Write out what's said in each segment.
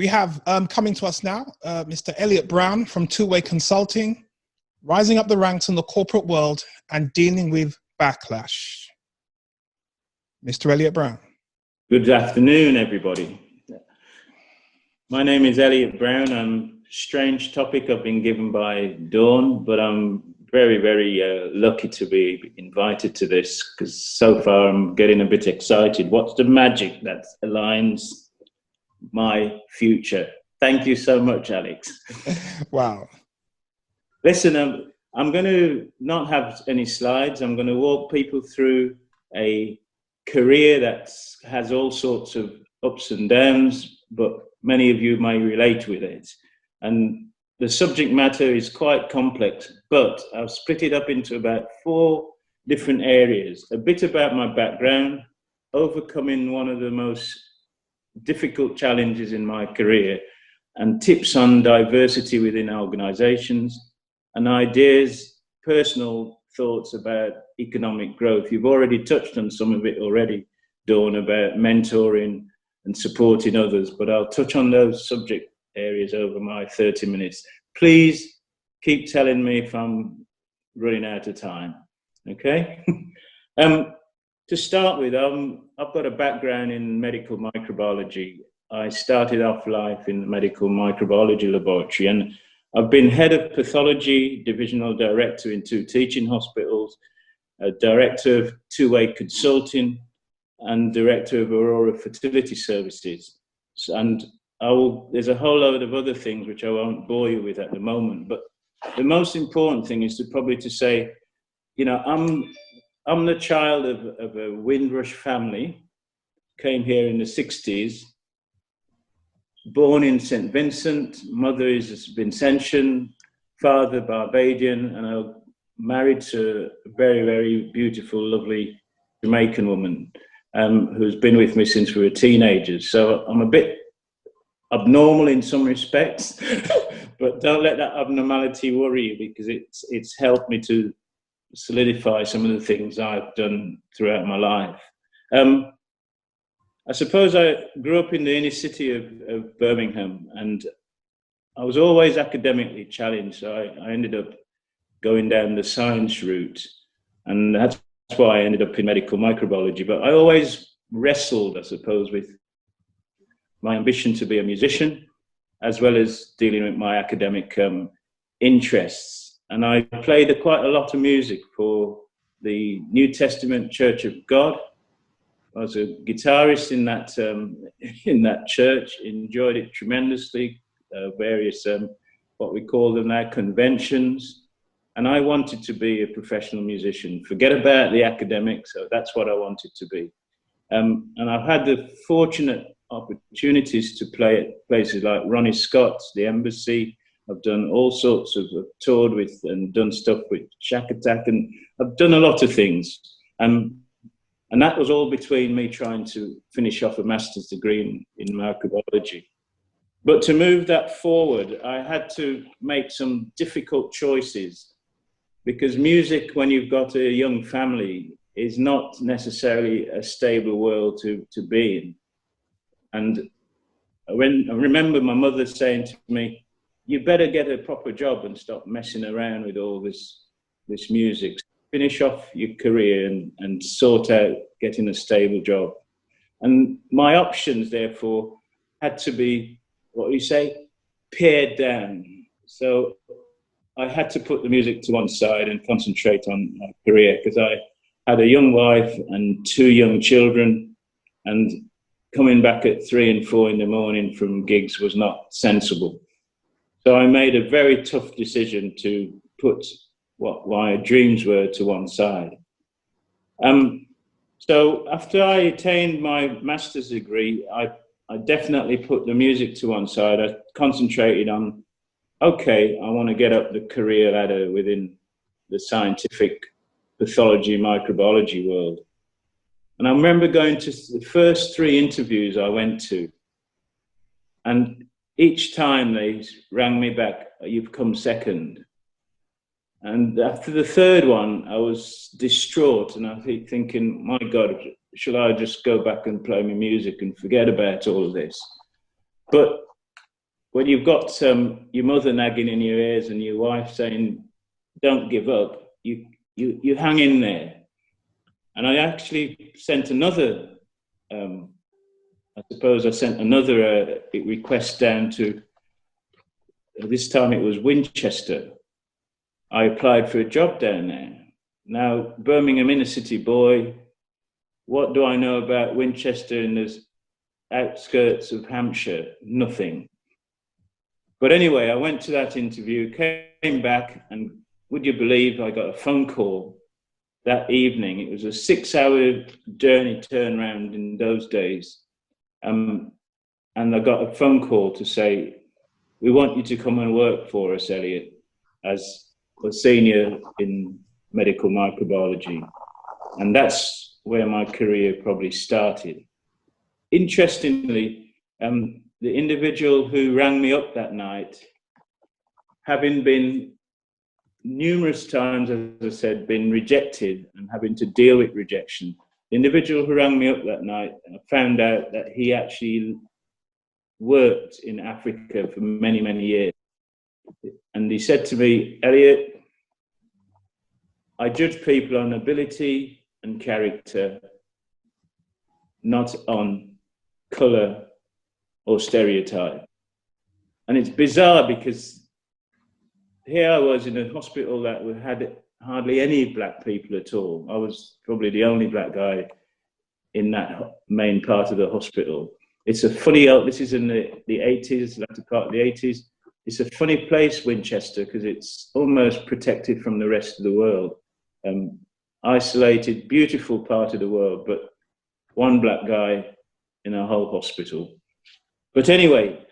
We have coming to us now, Mr. Elliot Brown from Two-Way Consulting, rising up the ranks in the corporate world and dealing with backlash. Mr. Elliot Brown. Good afternoon, everybody. My name is Elliot Brown. I'm strange topic I've been given by Dawn, but I'm very, very lucky to be invited to this because so far I'm getting a bit excited. What's the magic that aligns my future? Thank you so much, Alex. Wow. Listen, I'm going to not have any slides. I'm going to walk people through a career that has all sorts of ups and downs, but many of you may relate with it. And the subject matter is quite complex, but I've split it up into about 4 different areas. A bit about my background, overcoming one of the most difficult challenges in my career, and tips on diversity within organisations, and ideas, personal thoughts about economic growth. You've already touched on some of it already, Dawn, about mentoring and supporting others, but I'll touch on those subject areas over my 30 minutes. Please keep telling me if I'm running out of time, okay? To start with, I've got a background in medical microbiology. I started off life in the medical microbiology laboratory, and I've been head of pathology, divisional director in 2 teaching hospitals, a director of Two-Way Consulting, and director of Aurora Fertility Services. And there's a whole load of other things which I won't bore you with at the moment, but the most important thing is to say, you know, I'm the child of a Windrush family, came here in the 60s, born in St. Vincent, mother is Vincentian, father Barbadian, and I'm married to a very, very beautiful, lovely Jamaican woman who's been with me since we were teenagers. So I'm a bit abnormal in some respects, but don't let that abnormality worry you, because it's helped me to solidify some of the things I've done throughout my life. I suppose I grew up in the inner city of Birmingham, and I was always academically challenged. So I ended up going down the science route, and that's why I ended up in medical microbiology. But I always wrestled, I suppose, with my ambition to be a musician, as well as dealing with my academic interests. And I played quite a lot of music for the New Testament Church of God. I was a guitarist in that church, enjoyed it tremendously, various, what we call them now, conventions. And I wanted to be a professional musician, forget about the academics, so that's what I wanted to be. And I've had the fortunate opportunities to play at places like Ronnie Scott's, the Embassy. I've done all sorts of, toured with and done stuff with Shack Attack, and I've done a lot of things. And that was all between me trying to finish off a master's degree in microbiology. But to move that forward, I had to make some difficult choices, because music, when you've got a young family, is not necessarily a stable world to be in. And when I remember my mother saying to me, you better get a proper job and stop messing around with all this music. Finish off your career and sort out getting a stable job. And my options, therefore, had to be, what do you say, pared down. So I had to put the music to one side and concentrate on my career, because I had a young wife and 2 young children, and coming back at 3 and 4 in the morning from gigs was not sensible. So I made a very tough decision to put what my dreams were to one side. So after I attained my master's degree, I definitely put the music to one side. I concentrated on, okay, I want to get up the career ladder within the scientific pathology microbiology world. And I remember going to the first 3 interviews I went to, and each time they rang me back, you've come second. And after the 3rd one, I was distraught, and I keep thinking, my God, shall I just go back and play my music and forget about all of this? But when you've got your mother nagging in your ears and your wife saying, don't give up, you hang in there. And I actually sent another, request down to, this time it was Winchester. I applied for a job down there. Now, Birmingham inner city boy, what do I know about Winchester in the outskirts of Hampshire? Nothing. But anyway, I went to that interview, came back, and would you believe I got a phone call that evening? It was a 6-hour journey turnaround in those days. And I got a phone call to say, we want you to come and work for us, Elliot, as a senior in medical microbiology. And that's where my career probably started. Interestingly, the individual who rang me up that night, having been numerous times, as I said, been rejected and having to deal with rejection, the individual who rang me up that night, I found out that he actually worked in Africa for many, many years. And he said to me, Elliot, I judge people on ability and character, not on colour or stereotype. And it's bizarre because here I was in a hospital that had hardly any black people at all. I was probably the only black guy in that main part of the hospital. It's a funny, this is in the 80s, latter part of the 80s. It's a funny place, Winchester, because it's almost protected from the rest of the world. Isolated, beautiful part of the world, but one black guy in a whole hospital. But anyway,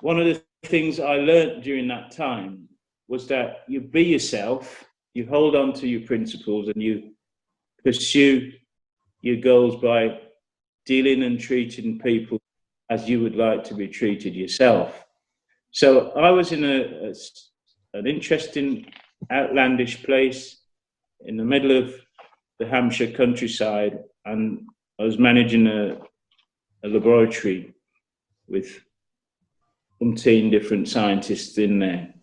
one of the things I learned during that time was that you be yourself, you hold on to your principles, and you pursue your goals by dealing and treating people as you would like to be treated yourself. So I was in an interesting, outlandish place in the middle of the Hampshire countryside, and I was managing a laboratory with umpteen different scientists in there.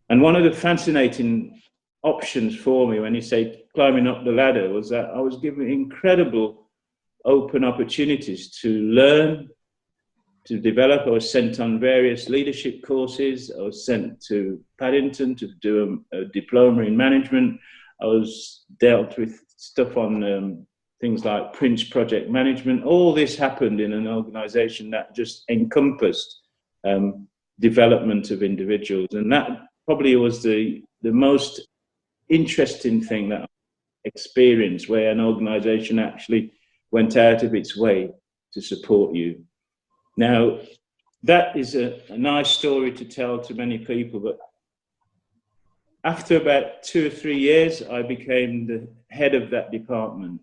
And one of the fascinating options for me when you say climbing up the ladder was that I was given incredible open opportunities to learn, to develop. I was sent on various leadership courses. I was sent to Paddington to do a diploma in management. I was dealt with stuff on things like Prince project management. All this happened in an organisation that just encompassed development of individuals. And that probably was the most interesting thing that I experienced, where an organisation actually went out of its way to support you. Now, that is a nice story to tell to many people, but after about 2 or 3 years, I became the head of that department.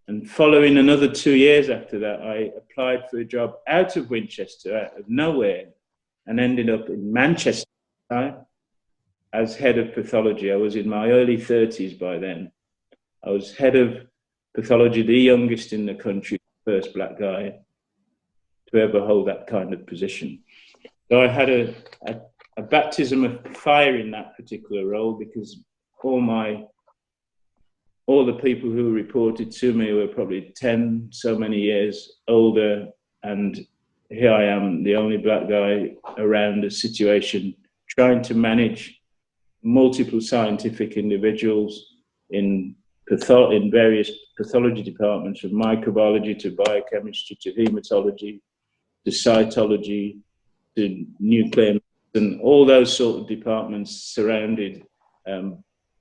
And following another 2 years after that, I applied for a job out of Winchester, out of nowhere, and ended up in Manchester as head of pathology. I was in my early 30s by then. I was head of pathology, the youngest in the country, first black guy to ever hold that kind of position. So I had a baptism of fire in that particular role, because all the people who reported to me were probably 10 so many years older, and here I am, the only black guy around a situation, trying to manage multiple scientific individuals in various pathology departments, from microbiology to biochemistry to hematology to cytology to nuclear medicine, all those sort of departments surrounded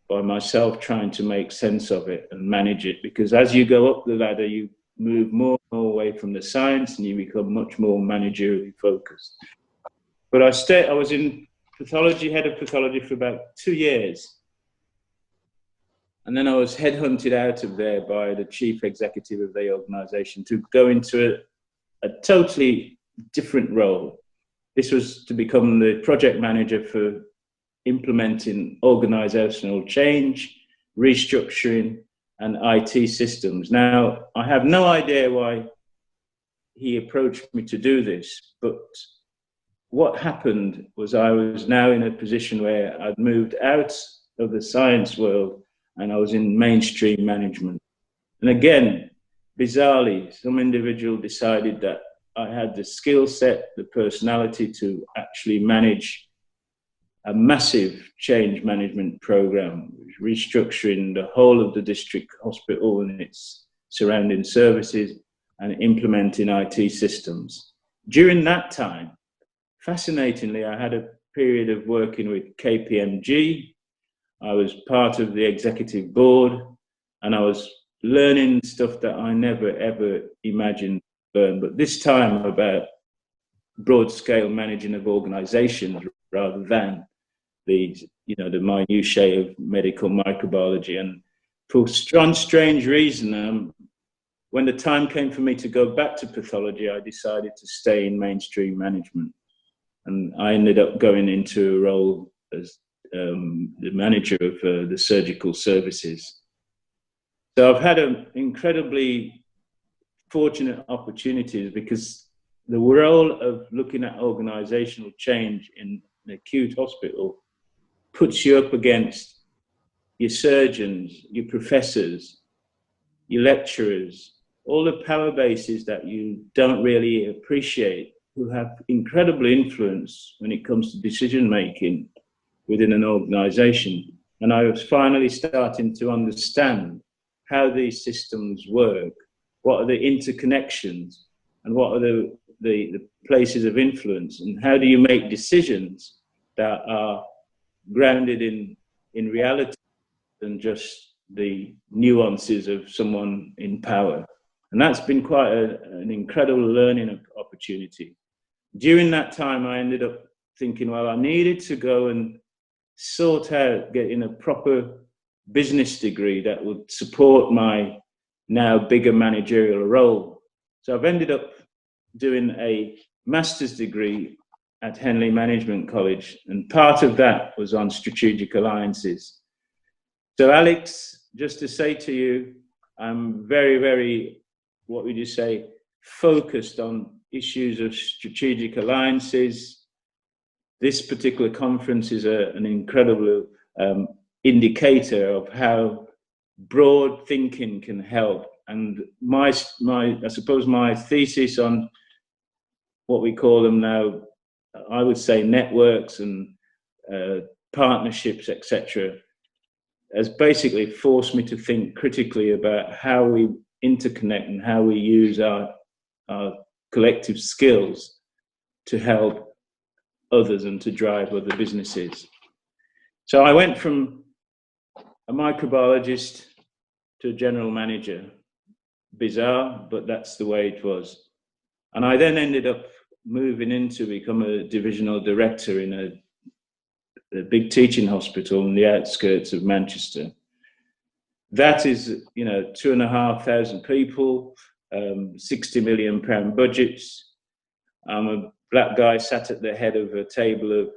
by myself trying to make sense of it and manage it. Because as you go up the ladder, you move more and more away from the science and you become much more managerially focused. But I was in pathology, head of pathology, for about 2 years. And then I was headhunted out of there by the chief executive of the organisation to go into a totally different role. This was to become the project manager for implementing organisational change, restructuring, and IT systems. Now, I have no idea why he approached me to do this, but what happened was I was now in a position where I'd moved out of the science world and I was in mainstream management. And again, bizarrely, some individual decided that I had the skill set, the personality to actually manage a massive change management program, restructuring the whole of the district hospital and its surrounding services and implementing IT systems. During that time, fascinatingly, I had a period of working with KPMG. I was part of the executive board, and I was learning stuff that I never ever imagined learn. But this time about broad scale managing of organizations rather than the minutiae of medical microbiology. And for some strange reason, when the time came for me to go back to pathology, I decided to stay in mainstream management. And I ended up going into a role as the manager of the surgical services. So I've had an incredibly fortunate opportunities, because the role of looking at organizational change in an acute hospital puts you up against your surgeons, your professors, your lecturers, all the power bases that you don't really appreciate, who have incredible influence when it comes to decision making within an organization. And I was finally starting to understand how these systems work, what are the interconnections, and what are the places of influence, and how do you make decisions that are grounded in reality than just the nuances of someone in power. And that's been quite an incredible learning opportunity. During that time, I ended up thinking, well, I needed to go and sort out getting a proper business degree that would support my now bigger managerial role. So I've ended up doing a master's degree at Henley Management College, and part of that was on strategic alliances. So Alex, just to say to you, I'm very, very, what would you say, focused on issues of strategic alliances. This particular conference is an incredible indicator of how broad thinking can help. And I suppose my thesis on what we call them now, I would say networks and partnerships, etc., has basically forced me to think critically about how we interconnect and how we use our collective skills to help others and to drive other businesses. So I went from a microbiologist to a general manager. Bizarre, but that's the way it was. And I then ended up moving in to become a divisional director in a big teaching hospital on the outskirts of Manchester. That is, 2,500 people, £60 million budgets. I'm a black guy sat at the head of a table of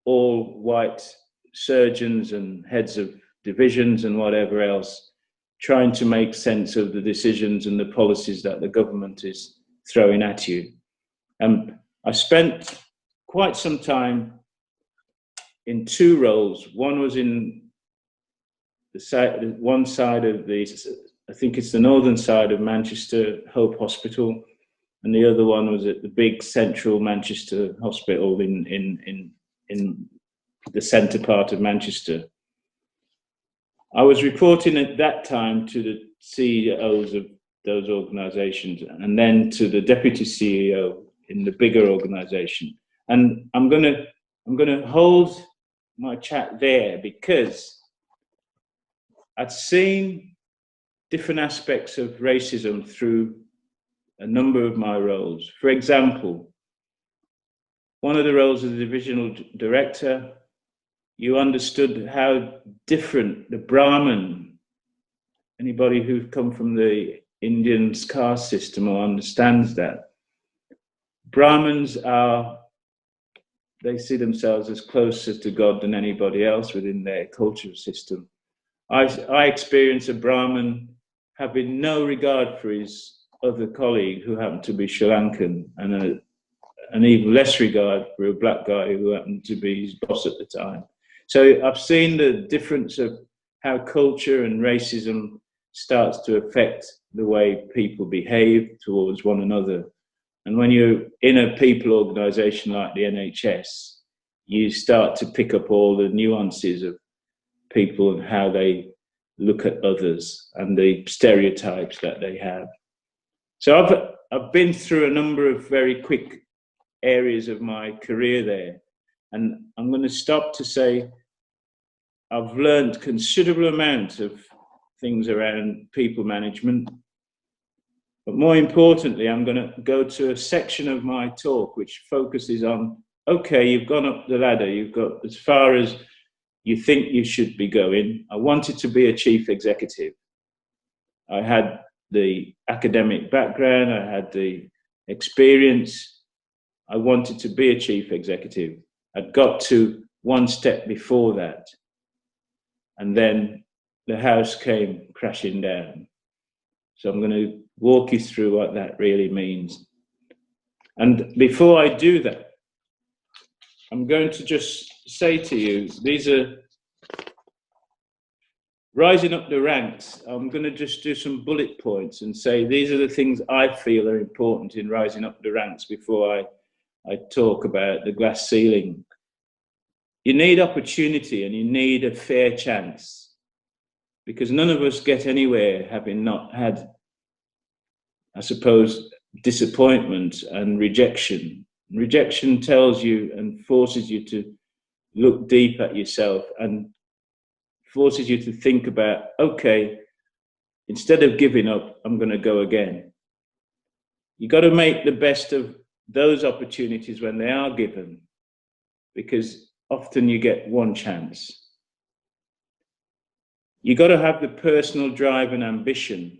all white surgeons and heads of divisions and whatever else, trying to make sense of the decisions and the policies that the government is throwing at you. I spent quite some time in two roles. One was in one side of I think it's the northern side of Manchester, Hope Hospital, and the other one was at the big central Manchester hospital in the centre part of Manchester. I was reporting at that time to the CEOs of those organisations, and then to the deputy CEO in the bigger organisation. And I'm gonna hold my chat there because I'd seen different aspects of racism through a number of my roles. For example, one of the roles of the divisional director, you understood how different the Browne, anybody who's come from the Indian caste system or understands that, Brahmins they see themselves as closer to God than anybody else within their cultural system. I experienced a Brahmin having no regard for his other colleague who happened to be Sri Lankan, and an even less regard for a black guy who happened to be his boss at the time. So I've seen the difference of how culture and racism starts to affect the way people behave towards one another. And when you're in a people organisation like the NHS, you start to pick up all the nuances of people and how they look at others and the stereotypes that they have. So I've been through a number of very quick areas of my career there, and I'm going to stop to say I've learned considerable amount of things around people management, but more importantly, I'm going to go to a section of my talk which focuses on, okay, you've gone up the ladder, you've got as far as you think you should be going. I wanted to be a chief executive. I had the academic background, I had the experience. I wanted to be a chief executive. I'd got to one step before that, and then the house came crashing down. So I'm going to walk you through what that really means. And before I do that, I'm going to just say to you, these are rising up the ranks. I'm going to just do some bullet points and say these are the things I feel are important in rising up the ranks before I talk about the glass ceiling. You need opportunity and you need a fair chance, because none of us get anywhere having not had, I suppose, disappointment and rejection. Rejection tells you and forces you to look deep at yourself and forces you to think about, okay, instead of giving up, I'm going to go again. You got to make the best of those opportunities when they are given, because often you get one chance. You got to have the personal drive and ambition.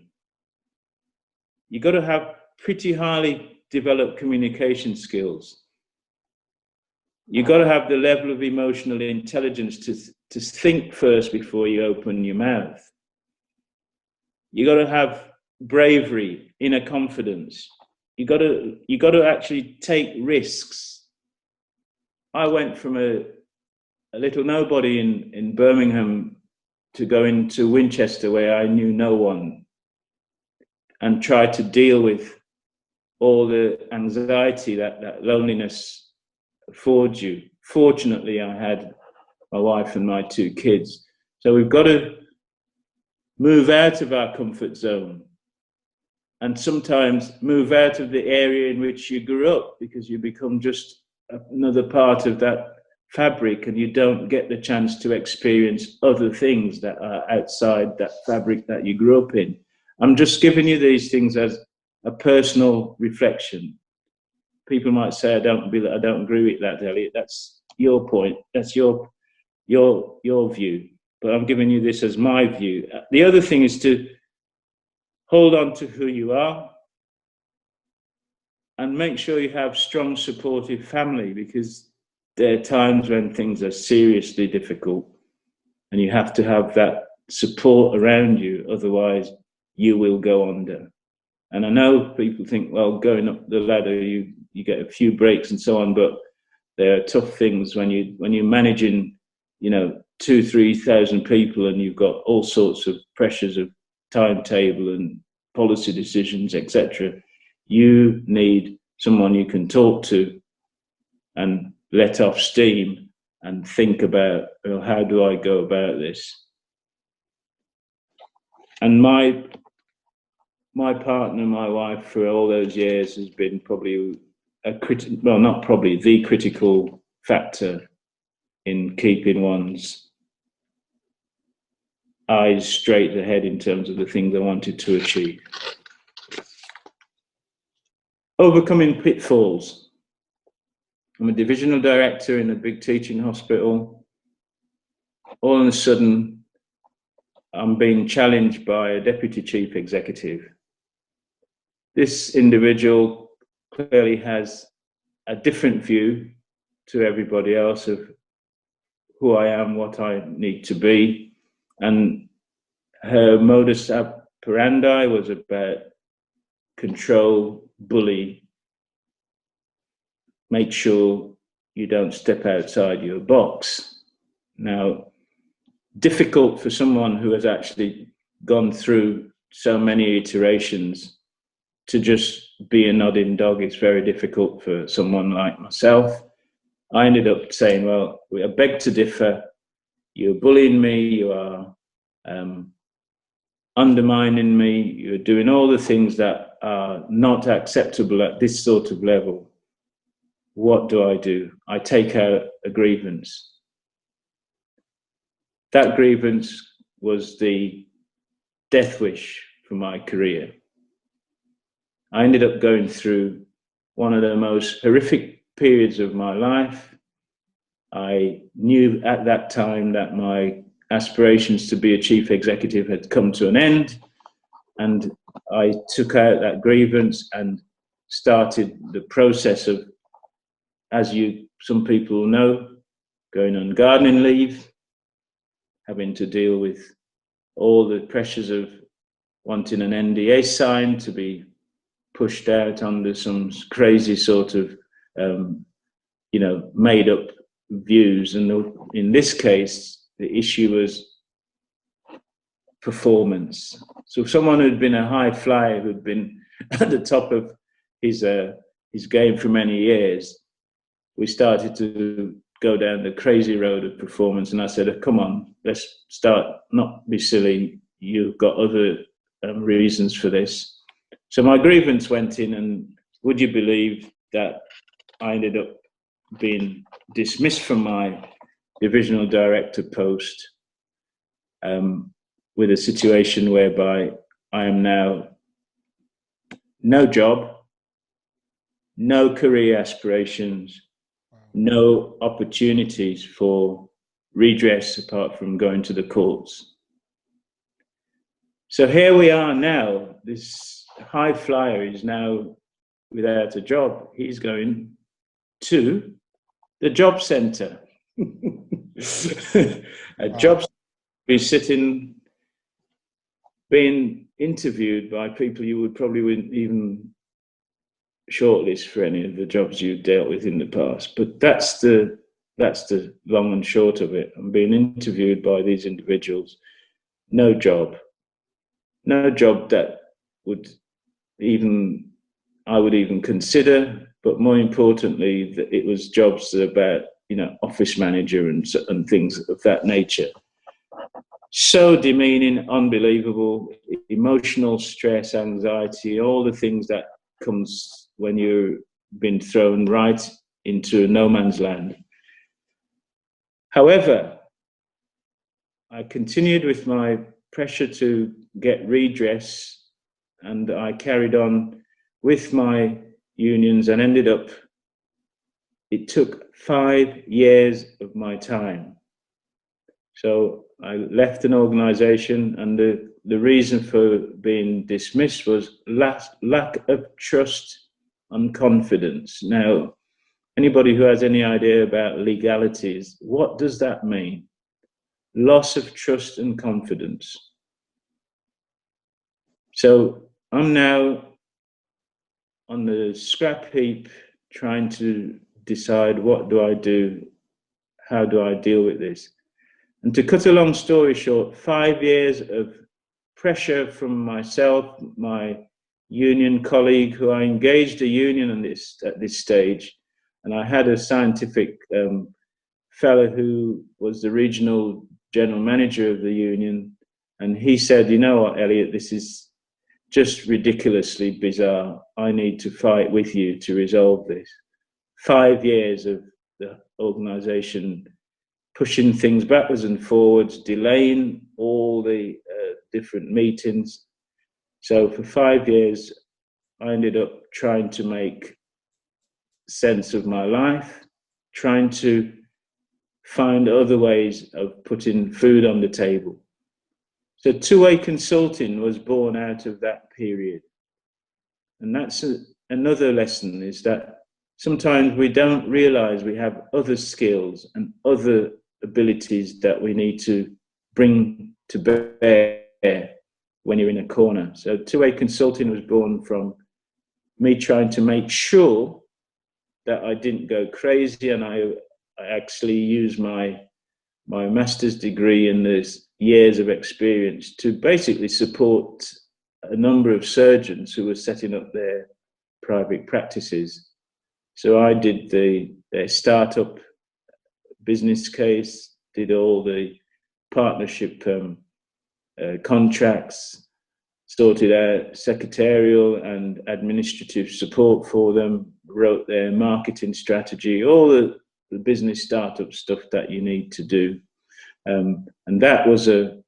You got to have pretty highly developed communication skills. You got to have the level of emotional intelligence to think first before you open your mouth. You got to have bravery, inner confidence. You got to actually take risks. I went from a little nobody in Birmingham to go into Winchester, where I knew no one, and try to deal with all the anxiety that loneliness affords you. Fortunately, I had my wife and my 2 kids. So we've got to move out of our comfort zone and sometimes move out of the area in which you grew up, because you become just another part of that fabric and you don't get the chance to experience other things that are outside that fabric that you grew up in. I'm just giving you these things as a personal reflection. People might say, I don't agree with that, Elliot. That's your point. That's your view. But I'm giving you this as my view. The other thing is to hold on to who you are and make sure you have strong, supportive family, because there are times when things are seriously difficult and you have to have that support around you. Otherwise, you will go under. And I know people think, well, going up the ladder, you get a few breaks and so on, but there are tough things when you're managing, 2,000-3,000 people, and you've got all sorts of pressures of timetable and policy decisions, etc. You need someone you can talk to and let off steam and think about, well, how do I go about this? And my partner, my wife, for all those years has been probably the critical factor in keeping one's eyes straight ahead in terms of the things I wanted to achieve. Overcoming pitfalls. I'm a divisional director in a big teaching hospital. All of a sudden, I'm being challenged by a deputy chief executive. This individual clearly has a different view to everybody else of who I am, what I need to be. And her modus operandi was about control, bully, make sure you don't step outside your box. Now, difficult for someone who has actually gone through so many iterations to just be a nodding dog. It's very difficult for someone like myself. I ended up saying, well, I beg to differ. You're bullying me, you are undermining me, you're doing all the things that are not acceptable at this sort of level. What do? I take out a grievance. That grievance was the death wish for my career. I ended up going through one of the most horrific periods of my life. I knew at that time that my aspirations to be a chief executive had come to an end, and I took out that grievance and started the process of, as some people know, going on gardening leave, having to deal with all the pressures of wanting an NDA signed to be pushed out under some crazy sort of, made up views. And in this case, the issue was performance. So someone who'd been a high flyer, who'd been at the top of his game for many years, we started to go down the crazy road of performance. And I said, come on, let's start, not be silly. You've got other reasons for this. So my grievance went in, and would you believe that I ended up being dismissed from my Divisional Director post with a situation whereby I am now no job, no career aspirations, no opportunities for redress apart from going to the courts. So here we are now. This high flyer is now without a job. He's going to the job centre. A job be sitting, being interviewed by people you wouldn't even shortlist for any of the jobs you've dealt with in the past. But that's the long and short of it. I'm being interviewed by these individuals. No job that I would even consider. But more importantly, that it was jobs about office manager and things of that nature. So demeaning, unbelievable, emotional stress, anxiety, all the things that comes when you've been thrown right into no man's land. However, I continued with my pressure to get redress, and I carried on with my unions and ended up, it took 5 years of my time. So I left an organisation, and the reason for being dismissed was lack of trust and confidence. Now, anybody who has any idea about legalities, what does that mean? Loss of trust and confidence. So I'm now on the scrap heap trying to decide, what do I do? How do I deal with this? And to cut a long story short, 5 years of pressure from myself, my union colleague, who I engaged a union at this stage, and I had a scientific fellow who was the regional general manager of the union, and he said, you know what, Elliot, this is just ridiculously bizarre. I need to fight with you to resolve this. 5 years of the organisation pushing things backwards and forwards, delaying all the different meetings. So for 5 years, I ended up trying to make sense of my life, trying to find other ways of putting food on the table. So two-way consulting was born out of that period. And that's another lesson, is that sometimes we don't realize we have other skills and other abilities that we need to bring to bear when you're in a corner. So two-way consulting was born from me trying to make sure that I didn't go crazy, and I actually used my master's degree and there's years of experience to basically support a number of surgeons who were setting up their private practices. So I did their startup business case, did all the partnership contracts, sorted out secretarial and administrative support for them, wrote their marketing strategy, all the business startup stuff that you need to do. And that was a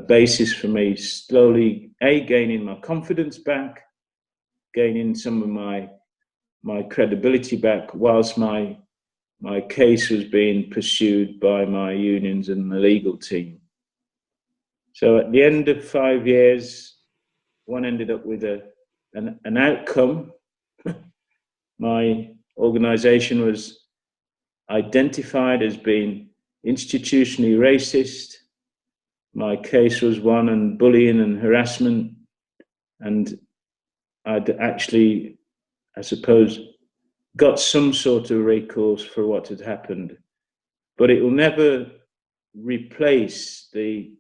basis for me slowly, gaining my confidence back, gaining some of my credibility back, whilst my case was being pursued by my unions and the legal team. So at the end of 5 years, one ended up with an outcome. My organisation was identified as being institutionally racist. My case was one on bullying and harassment, and I'd actually, I suppose, got some sort of recourse for what had happened, but it will never replace the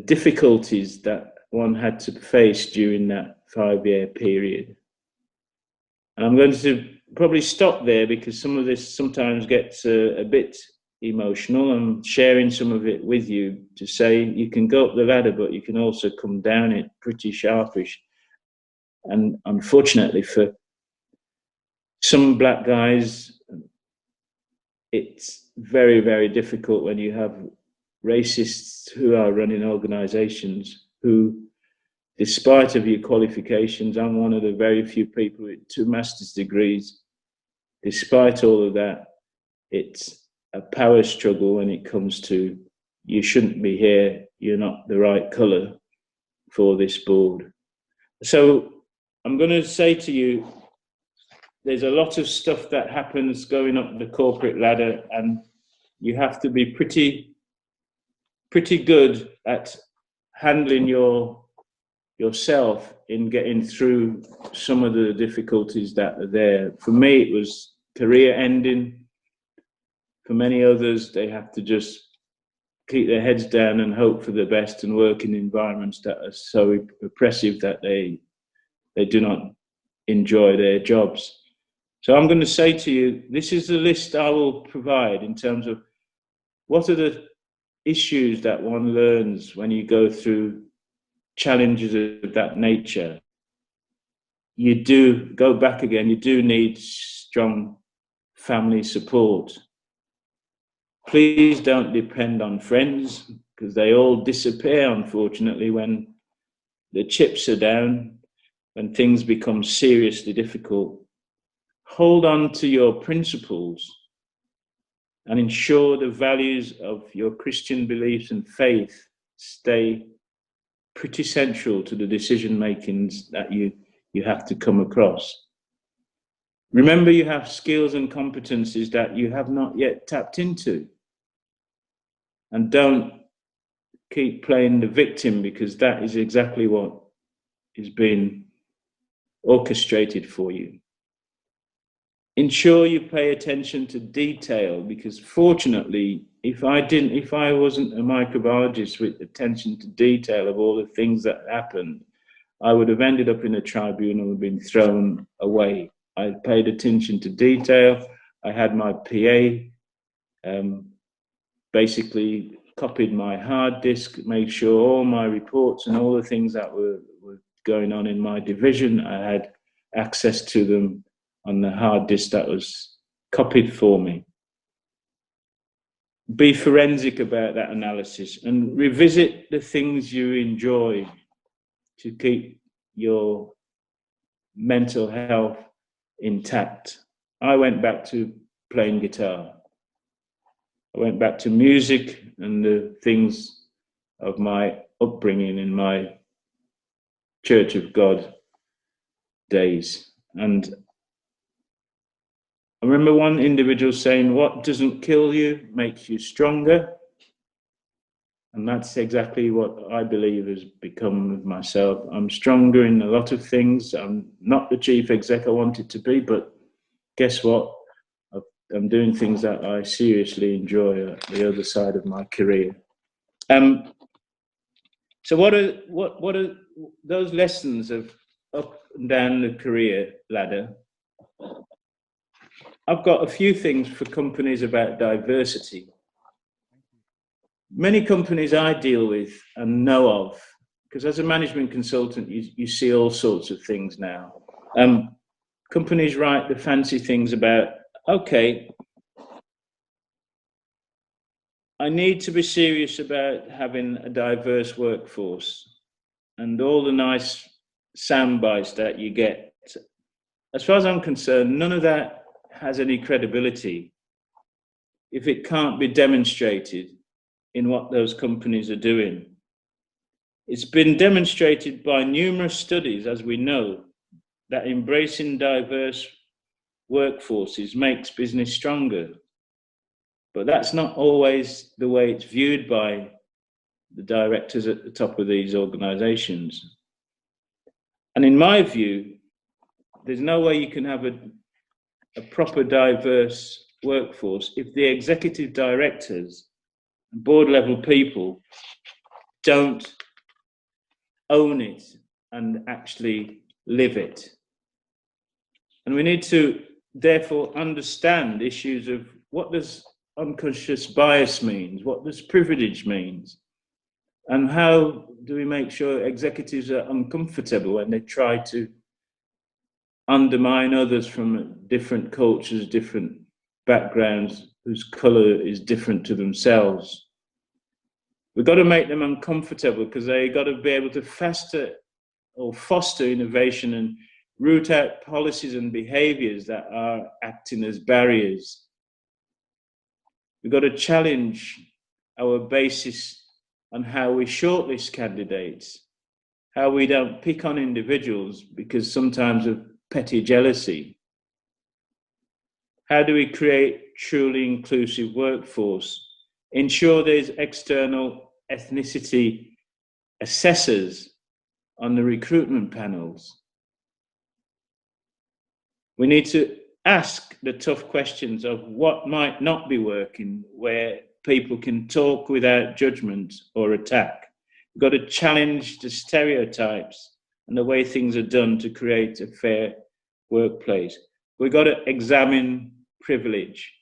difficulties that one had to face during that 5-year period. And I'm going to probably stop there because some of this sometimes gets a bit emotional. I'm sharing some of it with you to say you can go up the ladder, but you can also come down it pretty sharpish. And unfortunately for some black guys, it's very, very difficult when you have racists who are running organizations who, despite of your qualifications, I'm one of the very few people with 2 master's degrees. Despite all of that, it's a power struggle when it comes to, you shouldn't be here, you're not the right colour for this board. So I'm going to say to you, there's a lot of stuff that happens going up the corporate ladder, and you have to be pretty good at handling yourself in getting through some of the difficulties that are there. For me, it was career ending. For many others, they have to just keep their heads down and hope for the best and work in environments that are so oppressive that they do not enjoy their jobs. So I'm going to say to you, this is the list I will provide in terms of what are the issues that one learns when you go through challenges of that nature. You do go back again, you do need strong family support. Please don't depend on friends, because they all disappear, unfortunately, when the chips are down, when things become seriously difficult. Hold on to your principles and ensure the values of your Christian beliefs and faith stay pretty central to the decision makings that you have to come across. Remember, you have skills and competencies that you have not yet tapped into. And don't keep playing the victim, because that is exactly what is being orchestrated for you. Ensure you pay attention to detail, because fortunately, if I wasn't a microbiologist with attention to detail of all the things that happened, I would have ended up in a tribunal and been thrown away. I paid attention to detail. I had my PA basically copied my hard disk, made sure all my reports and all the things that were going on in my division, I had access to them on the hard disk that was copied for me. Be forensic about that analysis and revisit the things you enjoy to keep your mental health intact. I went back to playing guitar. I went back to music and the things of my upbringing in my Church of God days. And I remember one individual saying, what doesn't kill you makes you stronger. And that's exactly what I believe has become of myself. I'm stronger in a lot of things. I'm not the chief exec I wanted to be, but guess what? I'm doing things that I seriously enjoy at the other side of my career. So what are those lessons of up and down the career ladder? I've got a few things for companies about diversity. Many companies I deal with and know of, because as a management consultant, you see all sorts of things now. Companies write the fancy things about, okay, I need to be serious about having a diverse workforce, and all the nice sound bites that you get. As far as I'm concerned, none of that has any credibility if it can't be demonstrated in what those companies are doing. It's been demonstrated by numerous studies, as we know, that embracing diverse workforces makes business stronger. But that's not always the way it's viewed by the directors at the top of these organizations. And in my view, there's no way you can have a proper diverse workforce if the executive directors and board level people don't own it and actually live it. And we need to therefore understand issues of what does unconscious bias means, what does privilege means, and how do we make sure executives are uncomfortable when they try to undermine others from different cultures, different backgrounds, whose colour is different to themselves. We've got to make them uncomfortable because they've got to be able to foster innovation and root out policies and behaviours that are acting as barriers. We've got to challenge our basis on how we shortlist candidates, how we don't pick on individuals because sometimes of petty jealousy. How do we create truly inclusive workforce? Ensure there's external ethnicity assessors on the recruitment panels. We need to ask the tough questions of what might not be working, where people can talk without judgment or attack. We've got to challenge the stereotypes and the way things are done to create a fair workplace. We've got to examine privilege.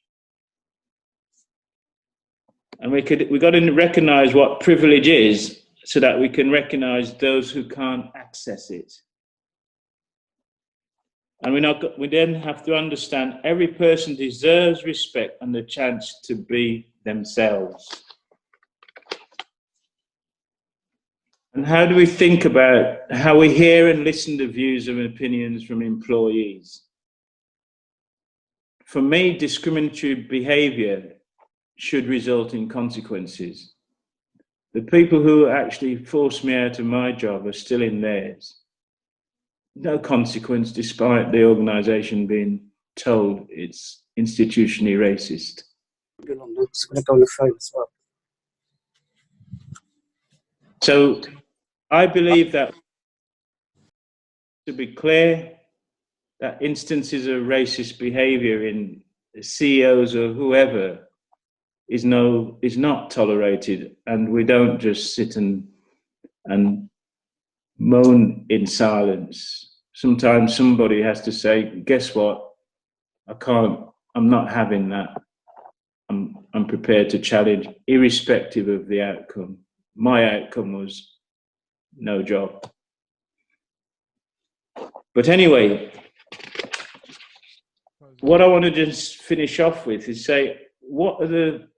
And we've got to recognize what privilege is so that we can recognize those who can't access it. And we then have to understand every person deserves respect and the chance to be themselves. And how do we think about how we hear and listen to views and opinions from employees? For me, discriminatory behaviour should result in consequences. The people who actually forced me out of my job are still in theirs. No consequence, despite the organisation being told it's institutionally racist. So I believe that, to be clear, that instances of racist behaviour in CEOs or whoever is not tolerated, and we don't just sit and moan in silence. Sometimes somebody has to say, guess what, I'm not having that. I'm prepared to challenge, irrespective of the outcome. My outcome was no job. But anyway, what I want to just finish off with is say, what are the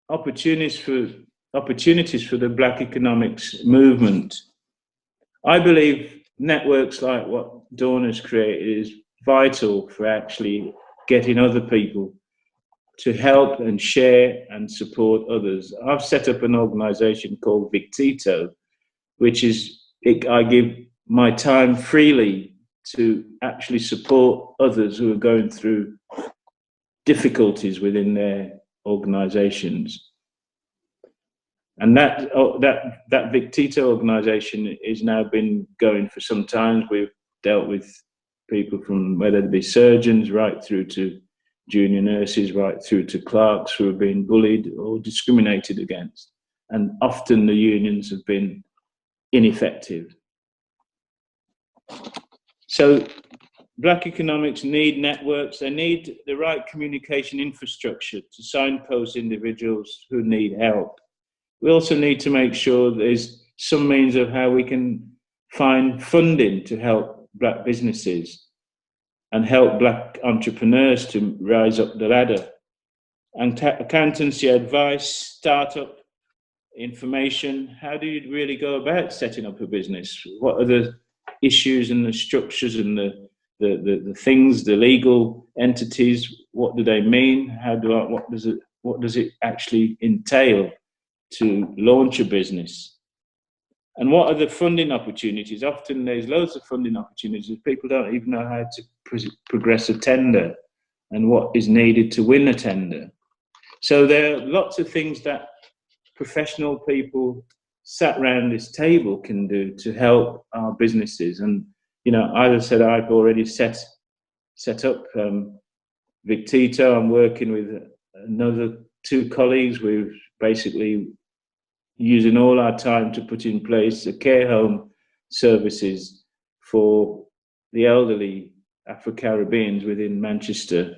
opportunities for the Black economics movement? I believe networks like what Dawn has created is vital for actually getting other people to help and share and support others. I've set up an organisation called Victito, which is, I give my time freely to actually support others who are going through difficulties within their organisations. And that Victito organisation is now been going for some time. We've dealt with people from whether it be surgeons right through to junior nurses, right through to clerks who have been bullied or discriminated against. And often the unions have been ineffective. So Black economics need networks. They need the right communication infrastructure to signpost individuals who need help. We also need to make sure there's some means of how we can find funding to help Black businesses and help Black entrepreneurs to rise up the ladder. And accountancy advice, startup information, how do you really go about setting up a business? What are the issues and the structures and the things, the legal entities? What do they mean? What does it actually entail to launch a business? And what are the funding opportunities? Often there's loads of funding opportunities. People don't even know how to progress a tender and what is needed to win a tender. So there are lots of things that professional people sat around this table can do to help our businesses. And, you know, as I said, I've already set up Victito. I'm working with another 2 colleagues. We're basically using all our time to put in place a care home services for the elderly Afro Caribbeans within Manchester.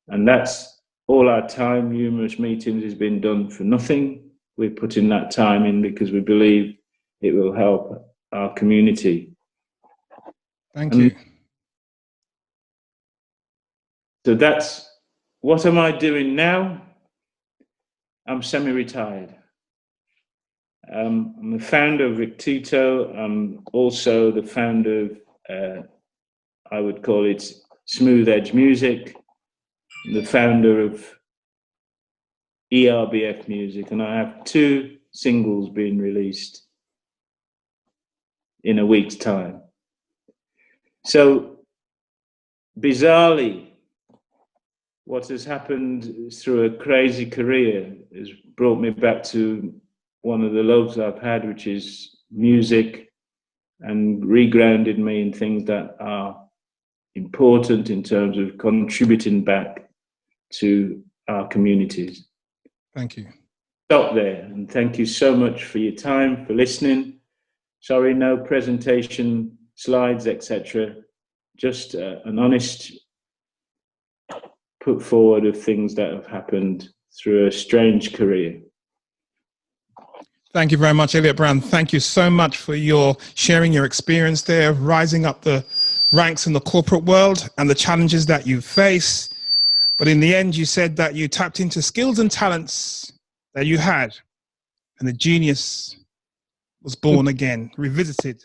And that's all our time, numerous meetings has been done for nothing. We're putting that time in because we believe it will help our community. Thank you. So that's, what am I doing now? I'm semi-retired. I'm the founder of Victito. I'm also the founder of, I would call it Smooth Edge Music, the founder of ERBF Music, and I have 2 singles being released in a week's time. So, bizarrely, what has happened through a crazy career has brought me back to one of the loves I've had, which is music, and regrounded me in things that are important in terms of contributing back to our communities. Thank you. Stop there, and thank you so much for your time, for listening. Sorry, no presentation, slides, etc. Just an honest put forward of things that have happened through a strange career. Thank you very much, Elliot Brown. Thank you so much for your sharing your experience there, rising up the ranks in the corporate world and the challenges that you face. But in the end, you said that you tapped into skills and talents that you had, and the genius was born again, revisited.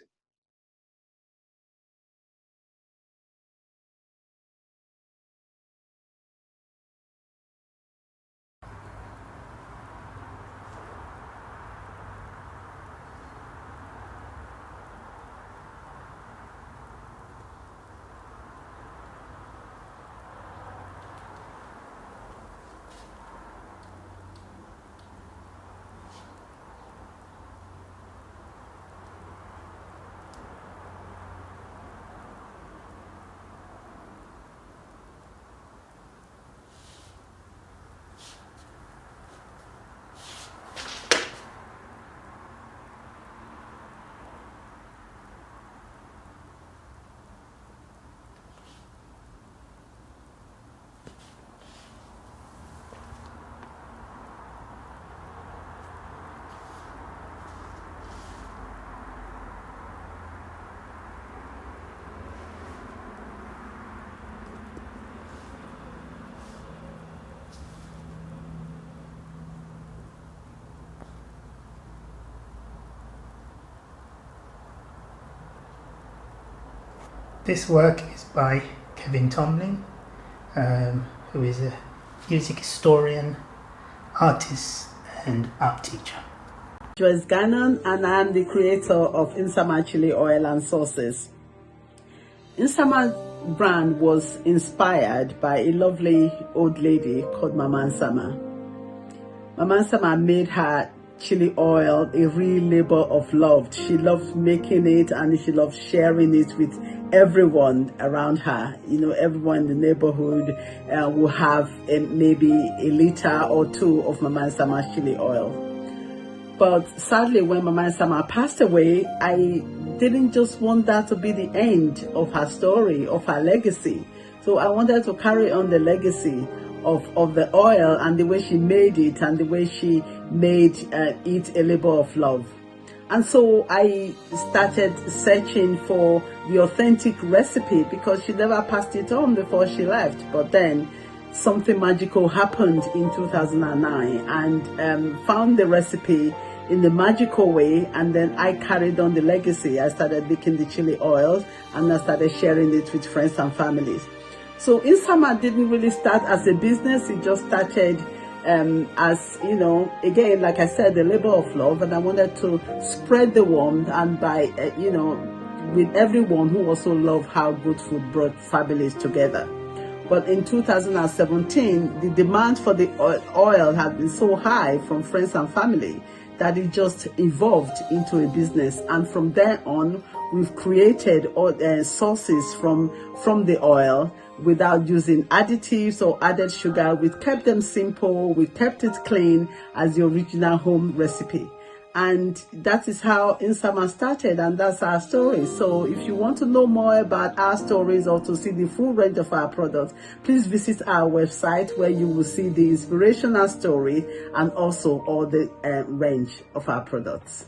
This work is by Kevin Tomlin, who is a music historian, artist, and art teacher. Joyce Gannon, and I'm the creator of Insama Chili Oil and Sauces. Insama brand was inspired by a lovely old lady called Mama Nsama. Mama Nsama made her chili oil a real labor of love. She loves making it, and she loves sharing it with everyone around her. You know, everyone in the neighborhood will have maybe a liter or two of Mama Nsama's chili oil. But sadly, when Mama Nsama passed away, I didn't just want that to be the end of her story, of her legacy. So I wanted to carry on the legacy of the oil and the way she made it and the way she made it a labor of love. And so I started searching for the authentic recipe, because she never passed it on before she left. But then something magical happened in 2009, and found the recipe in the magical way, and then I carried on the legacy. I started making the chili oils, and I started sharing it with friends and families. So Insama didn't really start as a business. It just started as, you know, again, like I said, the labor of love, and I wanted to spread the warmth, and by, you know, with everyone who also loved how good food brought families together. But in 2017, the demand for the oil had been so high from friends and family that it just evolved into a business. And from there on, we've created sources from the oil without using additives or added sugar. We've kept them simple, we kept it clean as the original home recipe. And that is how Insama started, and that's our story. So if you want to know more about our stories or to see the full range of our products, please visit our website, where you will see the inspirational story and also all the range of our products.